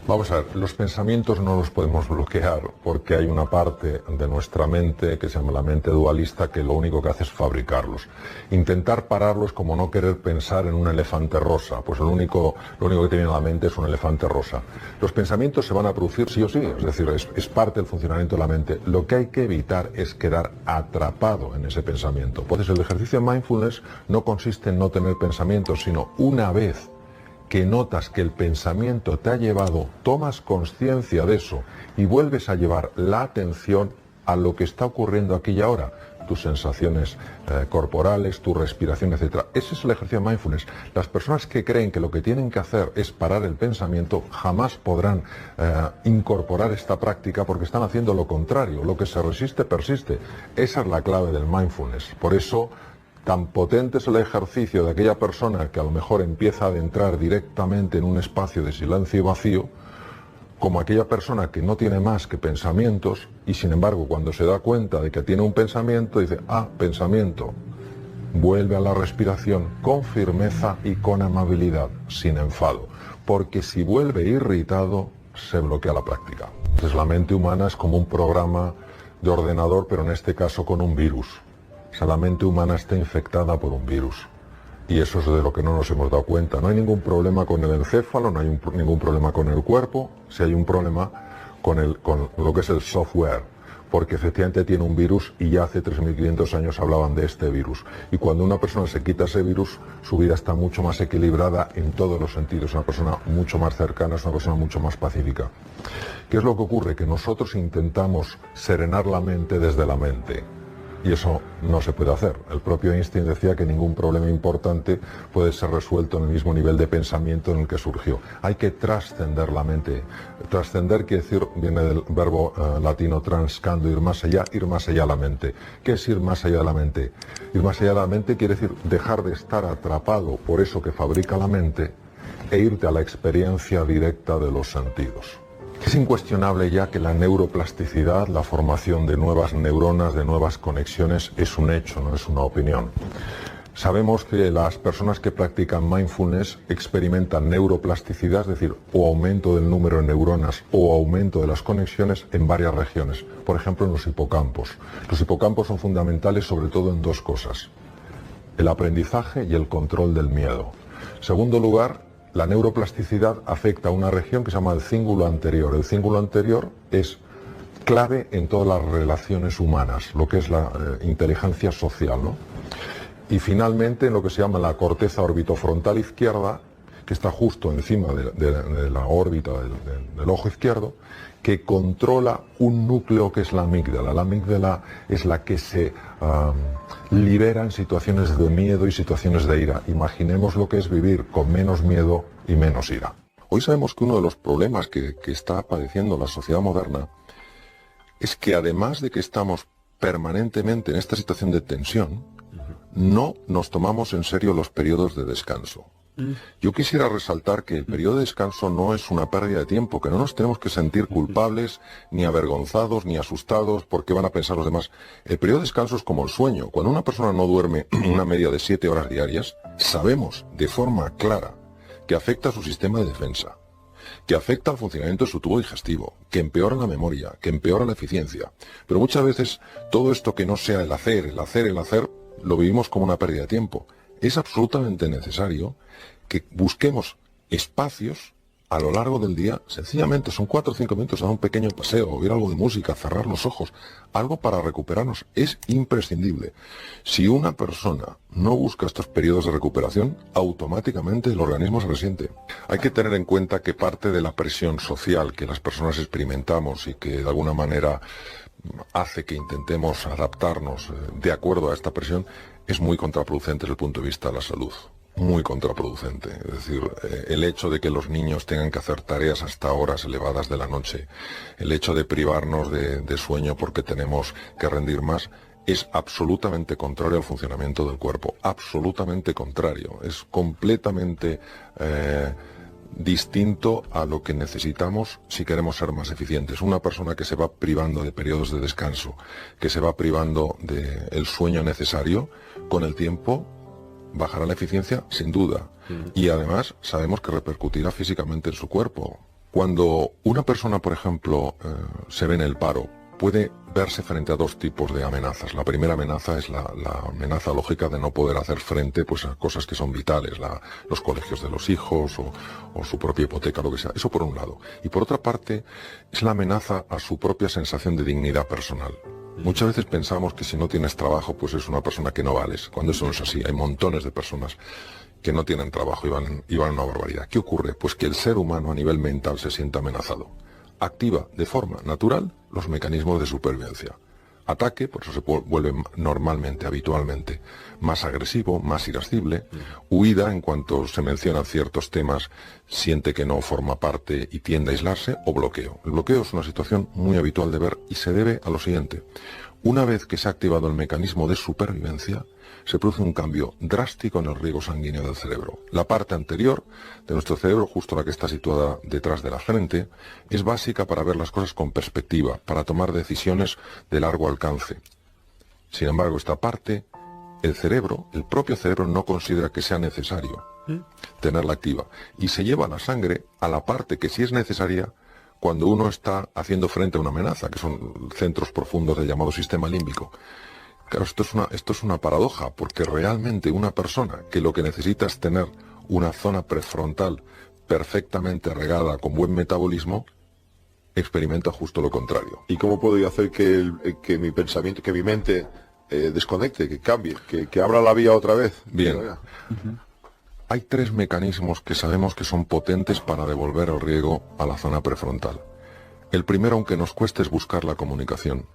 Vamos a ver, los pensamientos no los podemos bloquear porque hay una parte de nuestra mente que se llama la mente dualista que lo único que hace es fabricarlos. Intentar pararlos como no querer pensar en un elefante rosa, pues lo único que tiene en la mente es un elefante rosa. Los pensamientos se van a producir sí o sí, es decir, es parte del funcionamiento de la mente. Lo que hay que evitar es quedar atrapado en ese pensamiento. Entonces el ejercicio de mindfulness no consiste en no tener pensamientos, sino una vez que notas que el pensamiento te ha llevado, tomas conciencia de eso y vuelves a llevar la atención a lo que está ocurriendo aquí y ahora, tus sensaciones corporales, tu respiración, etc. Ese es el ejercicio de mindfulness. Las personas que creen que lo que tienen que hacer es parar el pensamiento jamás podrán incorporar esta práctica porque están haciendo lo contrario. Lo que se resiste persiste. Esa es la clave del mindfulness. Por eso tan potente es el ejercicio de aquella persona que a lo mejor empieza a adentrar directamente en un espacio de silencio y vacío, como aquella persona que no tiene más que pensamientos y sin embargo cuando se da cuenta de que tiene un pensamiento dice, pensamiento, vuelve a la respiración con firmeza y con amabilidad, sin enfado, porque si vuelve irritado se bloquea la práctica. Entonces la mente humana es como un programa de ordenador, pero en este caso con un virus. O sea, la mente humana está infectada por un virus. Y eso es de lo que no nos hemos dado cuenta. No hay ningún problema con el encéfalo, no hay ningún problema con el cuerpo, si hay un problema con lo que es el software. Porque efectivamente tiene un virus y ya hace 3.500 años hablaban de este virus. Y cuando una persona se quita ese virus, su vida está mucho más equilibrada en todos los sentidos. Es una persona mucho más cercana, es una persona mucho más pacífica. ¿Qué es lo que ocurre? Que nosotros intentamos serenar la mente desde la mente. Y eso no se puede hacer. El propio Einstein decía que ningún problema importante puede ser resuelto en el mismo nivel de pensamiento en el que surgió. Hay que trascender la mente. Trascender quiere decir, viene del verbo latino transcando, ir más allá de la mente. ¿Qué es ir más allá de la mente? Ir más allá de la mente quiere decir dejar de estar atrapado por eso que fabrica la mente e irte a la experiencia directa de los sentidos. Es incuestionable ya que la neuroplasticidad, la formación de nuevas neuronas, de nuevas conexiones, es un hecho, no es una opinión. Sabemos que las personas que practican mindfulness experimentan neuroplasticidad, es decir, o aumento del número de neuronas o aumento de las conexiones en varias regiones. Por ejemplo, en los hipocampos. Los hipocampos son fundamentales sobre todo en dos cosas: el aprendizaje y el control del miedo. En segundo lugar, la neuroplasticidad afecta a una región que se llama el cíngulo anterior. El cíngulo anterior es clave en todas las relaciones humanas, lo que es la inteligencia social, ¿no? Y finalmente en lo que se llama la corteza orbitofrontal izquierda, que está justo encima de la órbita del ojo izquierdo, que controla un núcleo que es la amígdala. La amígdala es la que se libera en situaciones de miedo y situaciones de ira. Imaginemos lo que es vivir con menos miedo y menos ira. Hoy sabemos que uno de los problemas que está padeciendo la sociedad moderna es que además de que estamos permanentemente en esta situación de tensión, no nos tomamos en serio los periodos de descanso. Yo quisiera resaltar que el periodo de descanso no es una pérdida de tiempo, que no nos tenemos que sentir culpables, ni avergonzados, ni asustados porque van a pensar los demás. El periodo de descanso es como el sueño. Cuando una persona no duerme una media de 7 horas diarias, sabemos de forma clara que afecta a su sistema de defensa, que afecta al funcionamiento de su tubo digestivo, que empeora la memoria, que empeora la eficiencia. Pero muchas veces todo esto que no sea el hacer, lo vivimos como una pérdida de tiempo. Es absolutamente necesario que busquemos espacios a lo largo del día, sencillamente son 4 o 5 minutos, dar un pequeño paseo, oír algo de música, cerrar los ojos, algo para recuperarnos, es imprescindible. Si una persona no busca estos periodos de recuperación, automáticamente el organismo se resiente. Hay que tener en cuenta que parte de la presión social que las personas experimentamos y que de alguna manera hace que intentemos adaptarnos de acuerdo a esta presión, es muy contraproducente desde el punto de vista de la salud. Muy contraproducente. Es decir, el hecho de que los niños tengan que hacer tareas hasta horas elevadas de la noche, el hecho de privarnos de sueño porque tenemos que rendir más, es absolutamente contrario al funcionamiento del cuerpo. Absolutamente contrario. Es completamente distinto a lo que necesitamos si queremos ser más eficientes. Una persona que se va privando de periodos de descanso, que se va privando del sueño necesario, con el tiempo bajará la eficiencia sin duda. Y además sabemos que repercutirá físicamente en su cuerpo. Cuando una persona, por ejemplo, se ve en el paro, puede verse frente a dos tipos de amenazas. La primera amenaza es la amenaza lógica de no poder hacer frente pues, a cosas que son vitales, los colegios de los hijos o su propia hipoteca, lo que sea. Eso por un lado. Y por otra parte, es la amenaza a su propia sensación de dignidad personal. Muchas veces pensamos que si no tienes trabajo, pues es una persona que no vales. Cuando eso no es así, hay montones de personas que no tienen trabajo y van a una barbaridad. ¿Qué ocurre? Pues que el ser humano a nivel mental se siente amenazado. Activa de forma natural los mecanismos de supervivencia. Ataque, por eso se vuelve normalmente, habitualmente, más agresivo, más irascible. Huida, en cuanto se mencionan ciertos temas, siente que no forma parte y tiende a aislarse, o bloqueo. El bloqueo es una situación muy habitual de ver y se debe a lo siguiente. Una vez que se ha activado el mecanismo de supervivencia, se produce un cambio drástico en el riego sanguíneo del cerebro. La parte anterior de nuestro cerebro, justo la que está situada detrás de la frente, es básica para ver las cosas con perspectiva, para tomar decisiones de largo alcance. Sin embargo, esta parte, el cerebro, el propio cerebro, no considera que sea necesario tenerla activa. Y se lleva la sangre a la parte que sí es necesaria cuando uno está haciendo frente a una amenaza, que son centros profundos del llamado sistema límbico. Claro, esto es una paradoja, porque realmente una persona que lo que necesita es tener una zona prefrontal perfectamente regada, con buen metabolismo, experimenta justo lo contrario. ¿Y cómo puedo yo hacer que mi pensamiento, que mi mente desconecte, que cambie, que abra la vía otra vez? Bien. Hay tres mecanismos que sabemos que son potentes para devolver el riego a la zona prefrontal. El primero, aunque nos cueste, es buscar la comunicación.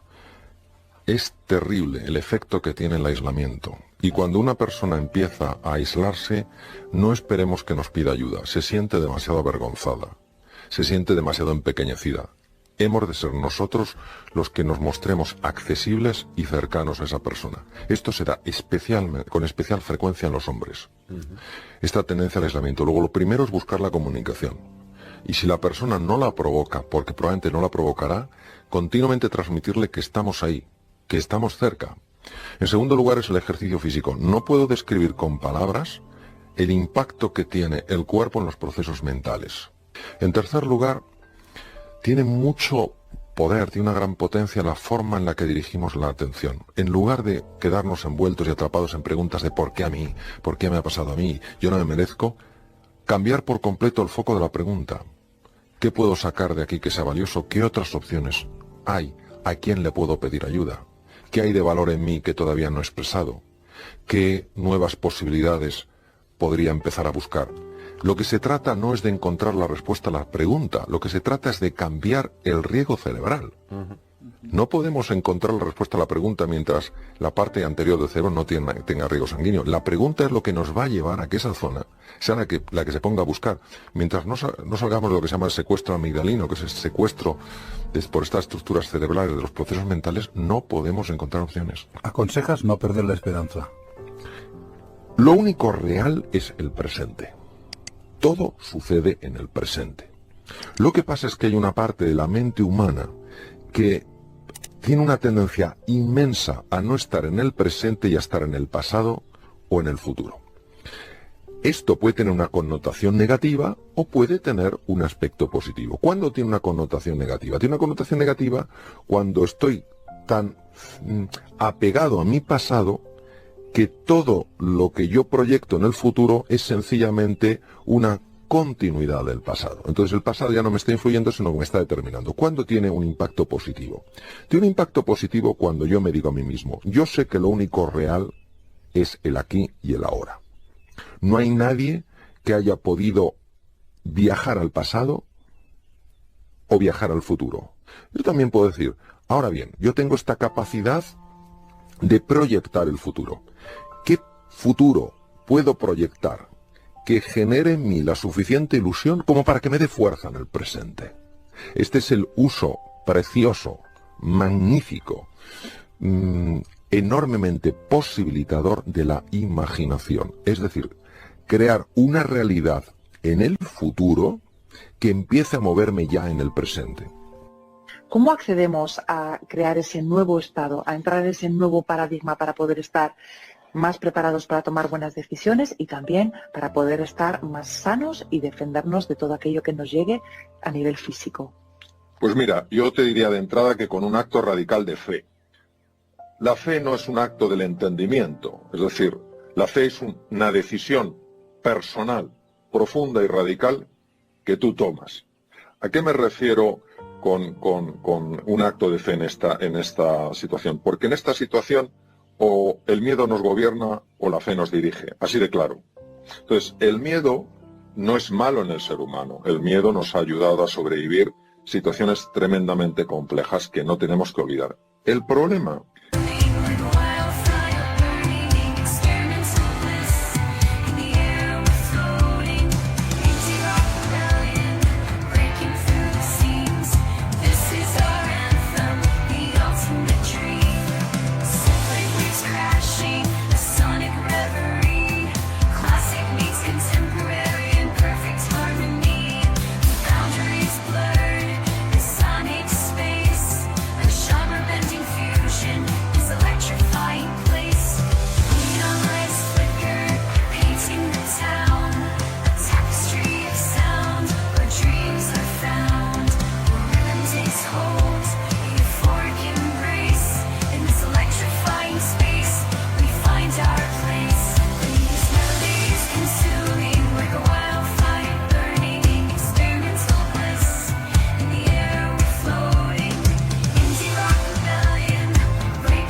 Es terrible el efecto que tiene el aislamiento. Y cuando una persona empieza a aislarse, no esperemos que nos pida ayuda. Se siente demasiado avergonzada. Se siente demasiado empequeñecida. Hemos de ser nosotros los que nos mostremos accesibles y cercanos a esa persona. Esto se da con especial frecuencia en los hombres. Esta tendencia al aislamiento. Luego, lo primero es buscar la comunicación. Y si la persona no la provoca, porque probablemente no la provocará, continuamente transmitirle que estamos ahí, que estamos cerca. En segundo lugar es el ejercicio físico. No puedo describir con palabras el impacto que tiene el cuerpo en los procesos mentales. En tercer lugar, tiene mucho poder, tiene una gran potencia la forma en la que dirigimos la atención. En lugar de quedarnos envueltos y atrapados en preguntas de ¿por qué a mí? ¿Por qué me ha pasado a mí? ¿Yo no me merezco? Cambiar por completo el foco de la pregunta. ¿Qué puedo sacar de aquí que sea valioso? ¿Qué otras opciones hay? ¿A quién le puedo pedir ayuda? ¿Qué hay de valor en mí que todavía no he expresado? ¿Qué nuevas posibilidades podría empezar a buscar? Lo que se trata no es de encontrar la respuesta a la pregunta, lo que se trata es de cambiar el riego cerebral. No podemos encontrar la respuesta a la pregunta mientras la parte anterior del cerebro no tenga riego sanguíneo. La pregunta es lo que nos va a llevar a que esa zona sea la que se ponga a buscar. Mientras no salgamos de lo que se llama el secuestro amigdalino, que es el secuestro por estas estructuras cerebrales de los procesos mentales, no podemos encontrar opciones. ¿Aconsejas no perder la esperanza? Lo único real es el presente. Todo sucede en el presente. Lo que pasa es que hay una parte de la mente humana que tiene una tendencia inmensa a no estar en el presente y a estar en el pasado o en el futuro. Esto puede tener una connotación negativa o puede tener un aspecto positivo. ¿Cuándo tiene una connotación negativa? Tiene una connotación negativa cuando estoy tan apegado a mi pasado que todo lo que yo proyecto en el futuro es sencillamente una continuidad del pasado. Entonces el pasado ya no me está influyendo, sino que me está determinando. ¿Cuándo tiene un impacto positivo? Tiene un impacto positivo cuando yo me digo a mí mismo, yo sé que lo único real es el aquí y el ahora. No hay nadie que haya podido viajar al pasado o viajar al futuro. Yo también puedo decir, ahora bien, yo tengo esta capacidad de proyectar el futuro. ¿Qué futuro puedo proyectar que genere en mí la suficiente ilusión como para que me dé fuerza en el presente? Este es el uso precioso, magnífico, enormemente posibilitador de la imaginación. Es decir, crear una realidad en el futuro que empiece a moverme ya en el presente. ¿Cómo accedemos a crear ese nuevo estado, a entrar en ese nuevo paradigma para poder estar más preparados para tomar buenas decisiones y también para poder estar más sanos y defendernos de todo aquello que nos llegue a nivel físico. Pues mira, yo te diría de entrada que con un acto radical de fe. La fe no es un acto del entendimiento, es decir, la fe es una decisión personal, profunda y radical que tú tomas. ¿A qué me refiero con un acto de fe en esta situación? Porque en esta situación o el miedo nos gobierna o la fe nos dirige, así de claro. Entonces, el miedo no es malo en el ser humano, el miedo nos ha ayudado a sobrevivir situaciones tremendamente complejas que no tenemos que olvidar. El problema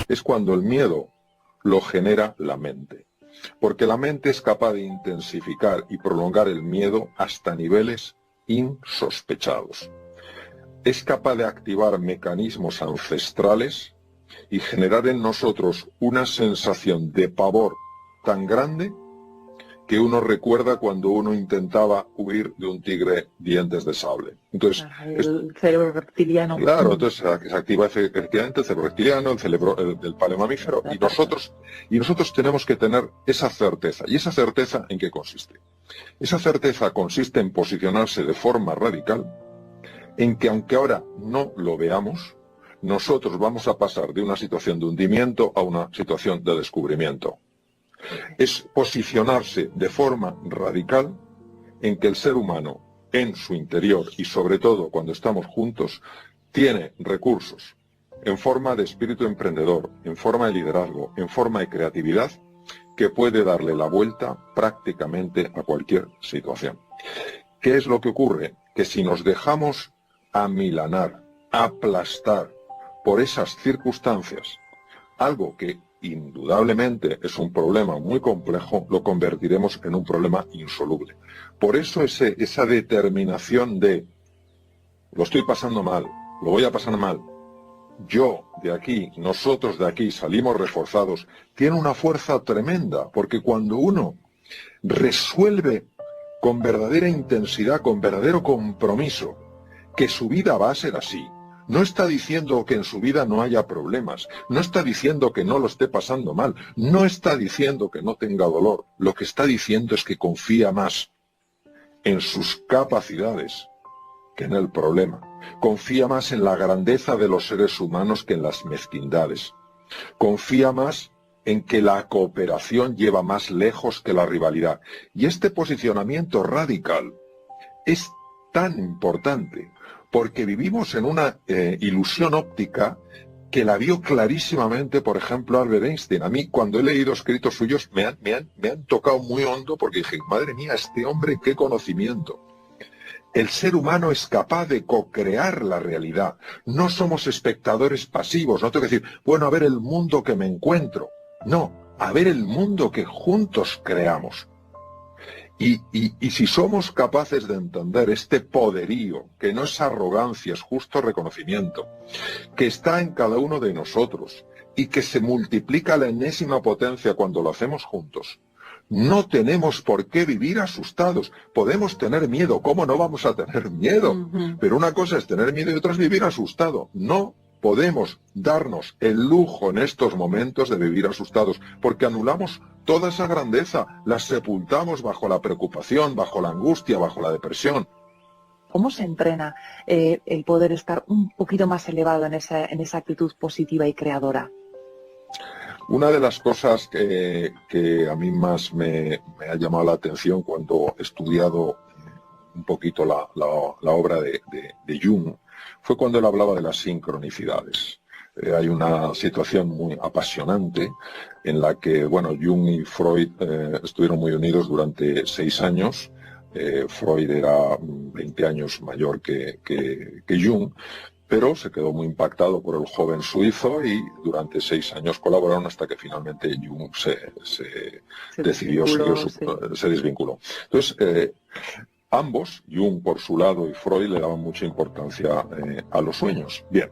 es cuando el miedo lo genera la mente. Porque la mente es capaz de intensificar y prolongar el miedo hasta niveles insospechados. Es capaz de activar mecanismos ancestrales y generar en nosotros una sensación de pavor tan grande que uno recuerda cuando uno intentaba huir de un tigre dientes de sable. Entonces, el cerebro reptiliano. Claro, entonces se activa efectivamente el cerebro reptiliano, el cerebro del paleomamífero, y nosotros tenemos que tener esa certeza. ¿Y esa certeza en qué consiste? Esa certeza consiste en posicionarse de forma radical, en que aunque ahora no lo veamos, nosotros vamos a pasar de una situación de hundimiento a una situación de descubrimiento. Es posicionarse de forma radical en que el ser humano en su interior y sobre todo cuando estamos juntos tiene recursos en forma de espíritu emprendedor, en forma de liderazgo, en forma de creatividad que puede darle la vuelta prácticamente a cualquier situación. ¿Qué es lo que ocurre? Que si nos dejamos amilanar, aplastar por esas circunstancias, algo que indudablemente es un problema muy complejo, lo convertiremos en un problema insoluble. Por eso esa determinación de lo estoy pasando mal, lo voy a pasar mal, yo de aquí, nosotros de aquí salimos reforzados, tiene una fuerza tremenda, porque cuando uno resuelve con verdadera intensidad, con verdadero compromiso, que su vida va a ser así, no está diciendo que en su vida no haya problemas, no está diciendo que no lo esté pasando mal, no está diciendo que no tenga dolor, lo que está diciendo es que confía más en sus capacidades que en el problema, confía más en la grandeza de los seres humanos que en las mezquindades, confía más en que la cooperación lleva más lejos que la rivalidad. Y este posicionamiento radical es tan importante porque vivimos en una ilusión óptica que la vio clarísimamente, por ejemplo, Albert Einstein. A mí, cuando he leído escritos suyos, me han tocado muy hondo porque dije, madre mía, este hombre, qué conocimiento. El ser humano es capaz de co-crear la realidad. No somos espectadores pasivos. No tengo que decir, bueno, a ver el mundo que me encuentro. No, a ver el mundo que juntos creamos. Y si somos capaces de entender este poderío, que no es arrogancia, es justo reconocimiento, que está en cada uno de nosotros y que se multiplica a la enésima potencia cuando lo hacemos juntos, no tenemos por qué vivir asustados. Podemos tener miedo, ¿cómo no vamos a tener miedo? Pero una cosa es tener miedo y otra es vivir asustado. No podemos darnos el lujo en estos momentos de vivir asustados, porque anulamos toda esa grandeza, la sepultamos bajo la preocupación, bajo la angustia, bajo la depresión. ¿Cómo se entrena el poder estar un poquito más elevado en esa actitud positiva y creadora? Una de las cosas que a mí más me ha llamado la atención cuando he estudiado un poquito la obra de Jung fue cuando él hablaba de las sincronicidades. Hay una situación muy apasionante en la que, bueno, Jung y Freud estuvieron muy unidos durante 6 años. Freud era 20 años mayor que Jung, pero se quedó muy impactado por el joven suizo y durante 6 años colaboraron hasta que finalmente Jung se desvinculó. Entonces, ambos, Jung por su lado y Freud, le daban mucha importancia a los sueños. Bien,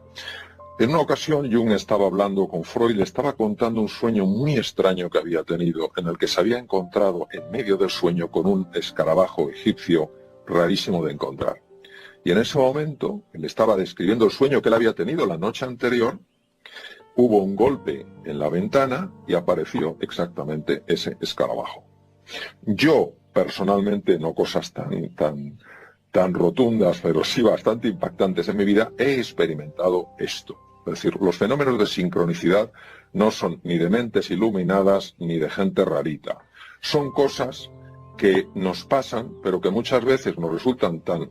en una ocasión Jung estaba hablando con Freud, le estaba contando un sueño muy extraño que había tenido, en el que se había encontrado en medio del sueño con un escarabajo egipcio rarísimo de encontrar. Y en ese momento, él estaba describiendo el sueño que él había tenido la noche anterior, hubo un golpe en la ventana y apareció exactamente ese escarabajo. Yo, personalmente, no cosas tan rotundas, pero sí bastante impactantes en mi vida, he experimentado esto. Es decir, los fenómenos de sincronicidad no son ni de mentes iluminadas ni de gente rarita. Son cosas que nos pasan, pero que muchas veces nos resultan tan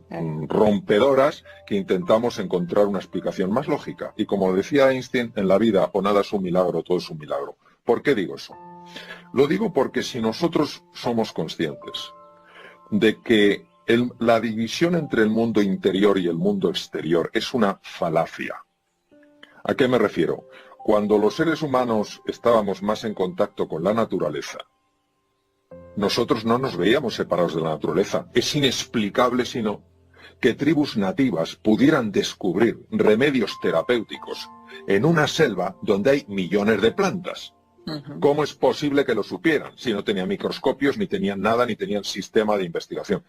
rompedoras que intentamos encontrar una explicación más lógica. Y como decía Einstein, en la vida o nada es un milagro, todo es un milagro. ¿Por qué digo eso? Lo digo porque si nosotros somos conscientes de que la división entre el mundo interior y el mundo exterior es una falacia. ¿A qué me refiero? Cuando los seres humanos estábamos más en contacto con la naturaleza, nosotros no nos veíamos separados de la naturaleza. Es inexplicable, sino que tribus nativas pudieran descubrir remedios terapéuticos en una selva donde hay millones de plantas. ¿Cómo es posible que lo supieran si no tenían microscopios, ni tenían nada, ni tenían sistema de investigación?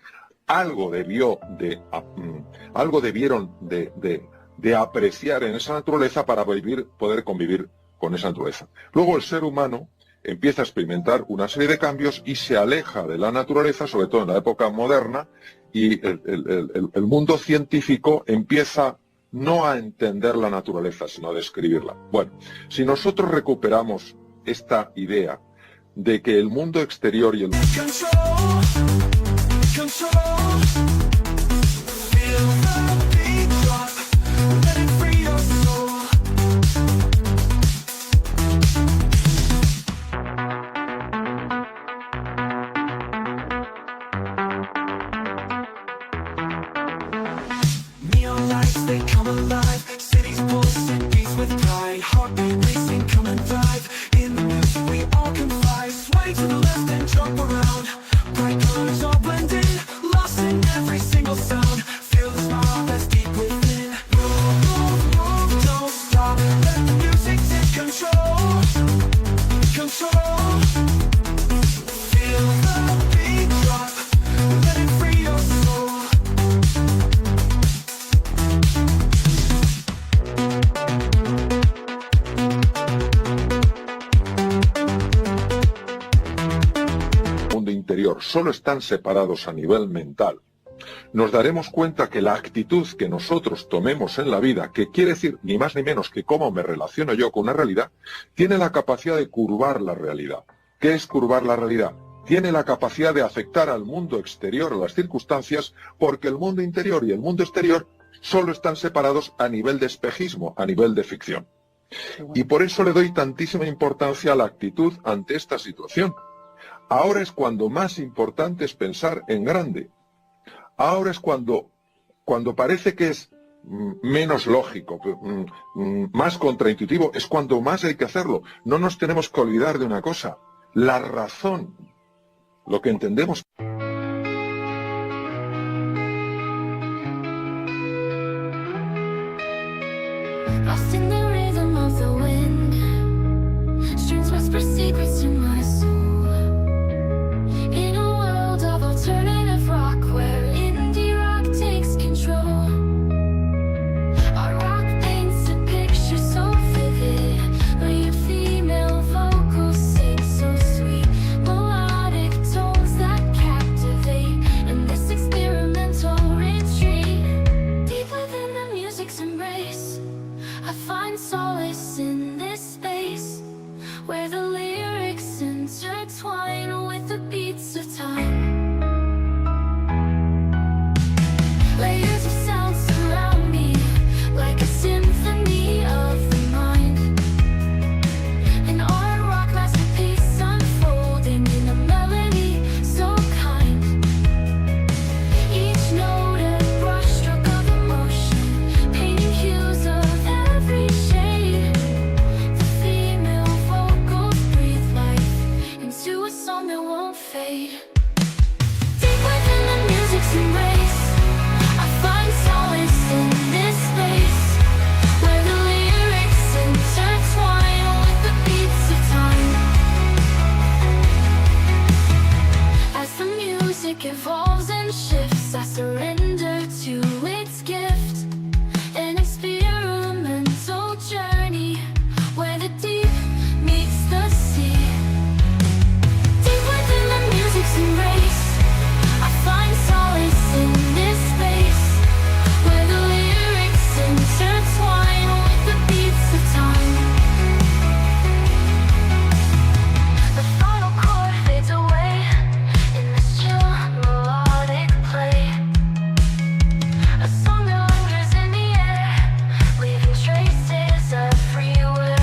Algo debieron de apreciar en esa naturaleza para poder convivir con esa naturaleza. Luego el ser humano empieza a experimentar una serie de cambios y se aleja de la naturaleza, sobre todo en la época moderna, y el mundo científico empieza no a entender la naturaleza, sino a describirla. Bueno, si nosotros recuperamos esta idea de que el mundo exterior y el solo están separados a nivel mental, nos daremos cuenta que la actitud que nosotros tomemos en la vida, que quiere decir ni más ni menos que cómo me relaciono yo con una realidad, tiene la capacidad de curvar la realidad. ¿Qué es curvar la realidad? Tiene la capacidad de afectar al mundo exterior, a las circunstancias, porque el mundo interior y el mundo exterior solo están separados a nivel de espejismo, a nivel de ficción. Y por eso le doy tantísima importancia a la actitud ante esta situación. Ahora es cuando más importante es pensar en grande. Ahora es cuando parece que es menos lógico, más contraintuitivo, es cuando más hay que hacerlo. No nos tenemos que olvidar de una cosa, la razón, lo que entendemos. evolves and shifts. I surrender to its gift. An experimental journey where the deep meets the sea. Deep within the music's embrace, I find solace in this space where the lyrics intertwine with the beats of time. The final chord fades away in this chill melodic play. A song that lingers in the air, leaving traces everywhere.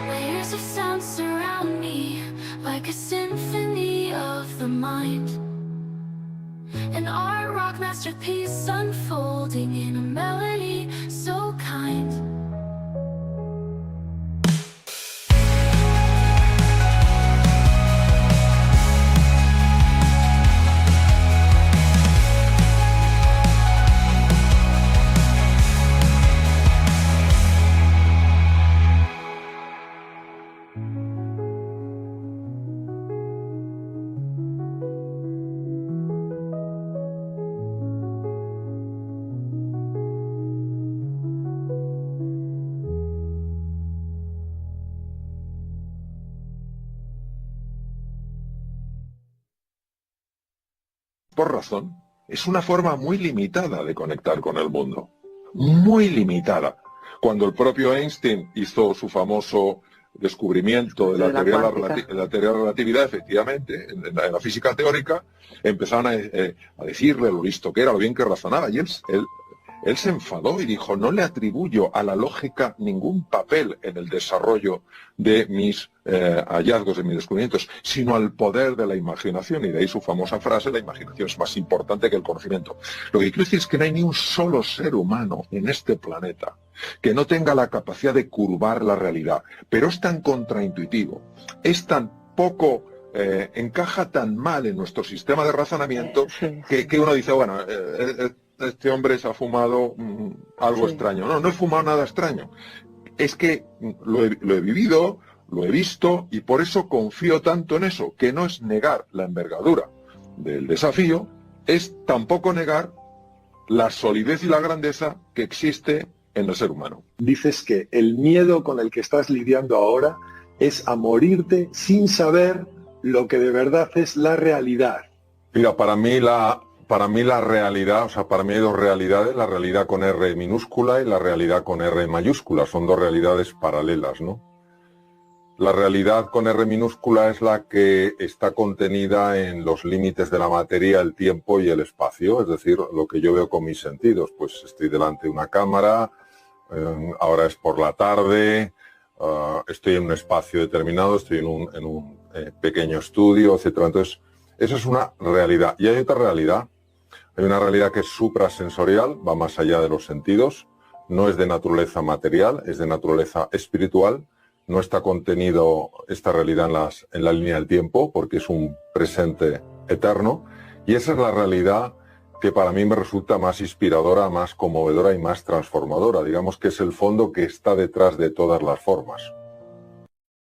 Layers of sound surround me like a symphony of the mind. An art rock masterpiece unfolding in a melody so kind. Por razón, es una forma muy limitada de conectar con el mundo. Muy limitada. Cuando el propio Einstein hizo su famoso descubrimiento de la teoría de la relatividad, efectivamente, en la física teórica, empezaron a decirle lo listo que era, lo bien que razonaba, y él se enfadó y dijo: no le atribuyo a la lógica ningún papel en el desarrollo de mis hallazgos, de mis descubrimientos, sino al poder de la imaginación. Y de ahí su famosa frase: la imaginación es más importante que el conocimiento. Lo que quiero decir es que no hay ni un solo ser humano en este planeta que no tenga la capacidad de curvar la realidad. Pero es tan contraintuitivo, es tan poco... encaja tan mal en nuestro sistema de razonamiento que uno dice, bueno, este hombre se ha fumado algo extraño. No, no he fumado nada extraño. Es que lo he vivido, lo he visto, y por eso confío tanto en eso, que no es negar la envergadura del desafío, es tampoco negar la solidez y la grandeza que existe en el ser humano. Dices que el miedo con el que estás lidiando ahora es a morirte sin saber lo que de verdad es la realidad. Mira, para mí la realidad, o sea, para mí hay dos realidades: la realidad con R minúscula y la realidad con R mayúscula. Son dos realidades paralelas, ¿no? La realidad con R minúscula es la que está contenida en los límites de la materia, el tiempo y el espacio, es decir, lo que yo veo con mis sentidos. Pues estoy delante de una cámara, ahora es por la tarde, estoy en un espacio determinado, estoy en un pequeño estudio, etcétera. Entonces, esa es una realidad. Y hay otra realidad. Hay una realidad que es suprasensorial, va más allá de los sentidos, no es de naturaleza material, es de naturaleza espiritual. No está contenido esta realidad en la línea del tiempo, porque es un presente eterno. Y esa es la realidad que para mí me resulta más inspiradora, más conmovedora y más transformadora. Digamos que es el fondo que está detrás de todas las formas.